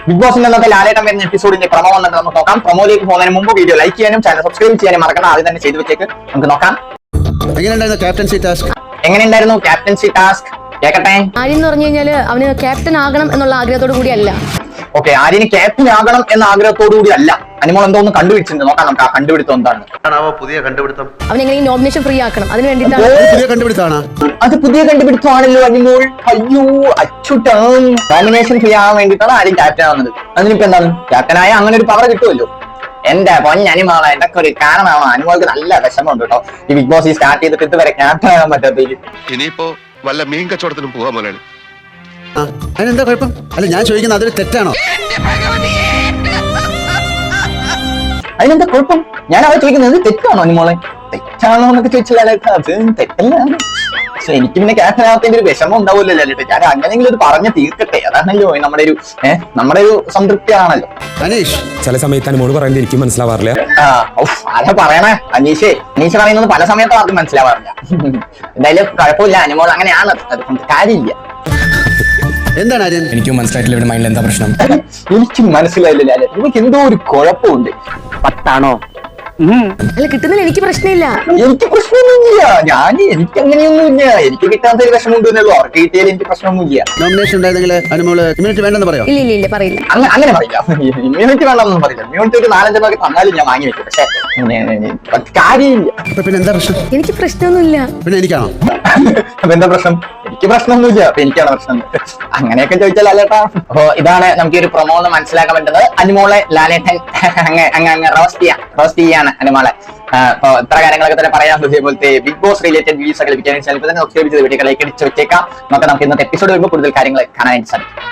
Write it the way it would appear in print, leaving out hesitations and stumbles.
Big ബോസിന്റെ അന്നത്തെ ലാലേട്ടൻ വരുന്ന എപ്പിസോഡിന്റെ പ്രമോ വന്നിട്ട് നമുക്ക് നോക്കാം. പ്രമോയിലേക്ക് പോകുന്നതിന് മുമ്പ് വീഡിയോ ലൈക്ക് ചെയ്യാനും ചാനൽ സബ്സ്ക്രൈബ് ചെയ്യാനും മറക്കണം. ആദ്യം തന്നെ ചെയ്തു വെച്ചേക്ക്. നമുക്ക് നോക്കാം. എങ്ങനെയുണ്ടായിരുന്നു ക്യാപ്റ്റൻസി ടാസ്ക്? കേക്കട്ടെ. ആര്യൻ എന്ന് പറഞ്ഞു കഴിഞ്ഞാൽ അവന് ക്യാപ്റ്റൻ ആകണം എന്നുള്ള ആഗ്രഹത്തോടു കൂടി അല്ല. ഓക്കെ, ആര്യന് ക്യാപ്റ്റൻ ആകണം എന്ന ആഗ്രഹത്തോടു കൂടി അല്ല. അനിമോൾ എന്തോ ഒന്ന് കണ്ടുപിടിച്ചിട്ടുണ്ട്. നോക്കാം നമുക്ക് ആ കണ്ടുപിടുത്തം എന്താണ്. പുതിയ കണ്ടുപിടുത്തം. അവൻ എങ്ങനെ നോമിനേഷൻ ഫ്രീ ആക്കണം അതിന് വേണ്ടിയിട്ടാണ്. അത് പുതിയ കണ്ടുപിടുത്തമാണല്ലോ അനിമോൾ. അയ്യോ അച്ചുട്ടാണ്. നോമിനേഷൻ ഫ്രീ ആവാൻ വേണ്ടിയിട്ടാണ് ആര്യൻ ക്യാപ്റ്റൻ ആവുന്നത്. അതിനിപ്പോ എന്താണ്, ക്യാപ്റ്റനായ അങ്ങനെ ഒരു പവർ കിട്ടുമല്ലോ. എന്റെ പൊന്നനിമോളെ, ഇതൊക്കെ ഒരു കാരണമാണ്. അനിമോൾക്ക് നല്ല വിഷമമുണ്ട് കേട്ടോ. ഈ ബിഗ് ബോസ് സ്റ്റാർട്ട് ചെയ്തിട്ട് ഇതുവരെ ക്യാപ്റ്റൻ ആകാൻ പറ്റാത്തതിൽ. ഇനിയിപ്പോ വല്ല മീൻ കച്ചവടത്തിനും പോകാൻ പോലെയാണ്. അതിനെന്താ കുഴപ്പം? അല്ല, ഞാൻ ചോദിക്കുന്നത് അതൊരു തെറ്റാണോ? അതിനെന്താ കുഴപ്പം? ഞാൻ അവ ചോദിക്കുന്നത് തെറ്റാണോ അനിമോളെ? തെറ്റാണോ എന്നൊക്കെ ചോദിച്ചാലേ അത് തെറ്റല്ല. പക്ഷെ എനിക്ക് പിന്നെ ക്യാപ്റ്റൻ ആവാത്തതിന്റെ ഒരു വിഷമം ഉണ്ടാവില്ലല്ലോ ലാലേട്ടൻ. ഞാൻ അങ്ങനെയെങ്കിലും ഇത് പറഞ്ഞ് തീർക്കട്ടെ. അതാണല്ലോ നമ്മുടെ ഒരു സംതൃപ്തി ആണല്ലോ. അനീഷ്, ചില സമയത്ത് അനുമോട് പറയുന്നത് എനിക്ക് മനസ്സിലാവാറില്ല. അതാ പറയണേ അനീഷ് പറയുന്നത് പല സമയത്തും ആർക്കും മനസ്സിലാവാറില്ല. എന്തായാലും കുഴപ്പമില്ല, അനിമോൾ അങ്ങനെയാണ്. അതുകൊണ്ട് കാര്യമില്ല. എന്താണ് ആര്യൻ? എനിക്ക് മനസ്സിലായിട്ടില്ല ഇവിടെ മൈൻഡിൽ എന്താ പ്രശ്നം. എനിക്ക് മനസ്സിലായില്ല ലാലേട്ടൻ. എനിക്ക് എന്തോ ഒരു കുഴപ്പമുണ്ട്. 10 ആണോ? അല്ല, കിട്ടുന്നതിൽ എനിക്ക് പ്രശ്നമില്ല. എനിക്ക് പ്രശ്നമൊന്നുമില്ല. എനിക്ക് അങ്ങനെയൊന്നുമില്ല. എനിക്ക് കിട്ടാത്ത ഒരു വിഷമമുണ്ട് എന്നല്ലോ. അവർക്ക് കിട്ടിയാൽ എനിക്ക് പ്രശ്നമൊന്നുമില്ല. നോമിനേഷൻ ഉണ്ടായിരുന്നെങ്കിൽ അനുമോള് ഇമ്മ്യൂണിറ്റി വേണ്ടെന്ന് പറയാം. ഇല്ല പറയില്ല. അങ്ങനെ പറയില്ല. ഇമ്മ്യൂണിറ്റി വേണമെന്നൊന്നും പറയില്ല. ഇമ്മ്യൂണിറ്റി ഒരു 4-5 തന്നാലും ഞാൻ വാങ്ങി വെക്കും. പക്ഷെ കാര്യമില്ല. പിന്നെ എന്താ പ്രശ്നം? എനിക്ക് പ്രശ്നമൊന്നുമില്ല. പിന്നെ എനിക്കാണോ? അപ്പൊ എന്താ പ്രശ്നം? എനിക്ക് പ്രശ്നമൊന്നുമില്ല. അപ്പൊ എനിക്കാണ് പ്രശ്നം. അങ്ങനെയൊക്കെ ചോദിച്ചാൽ ലാലേട്ടാ. അപ്പൊ ഇതാണ് നമുക്ക് ഒരു പ്രൊമോ എന്ന് മനസ്സിലാക്കാൻ പറ്റുന്നത്. അനിമോളെ ലാലേട്ടൻ അങ്ങ് റോസ്റ്റ് ചെയ്യാണ് അനുമോളെ. അപ്പൊ ഇത്ര കാര്യങ്ങളൊക്കെ തന്നെ പറയാൻ പോലത്തെ ബിഗ് ബോസ് റിലേറ്റഡ് വീഡിയോസ് ഒക്കെ ലഭിക്കാൻ ചിലപ്പോൾ തന്നെ സബ്സ്ക്രൈബ് ചെയ്ത് വീഡിയോ ലൈക്ക് അടിച്ച് വെച്ചേക്കാം. നമുക്ക് ഇന്നത്തെ എപ്പിസോഡ് വരുമ്പോൾ കൂടുതൽ കാര്യങ്ങൾ കാണാനായിട്ട് സാധിക്കും.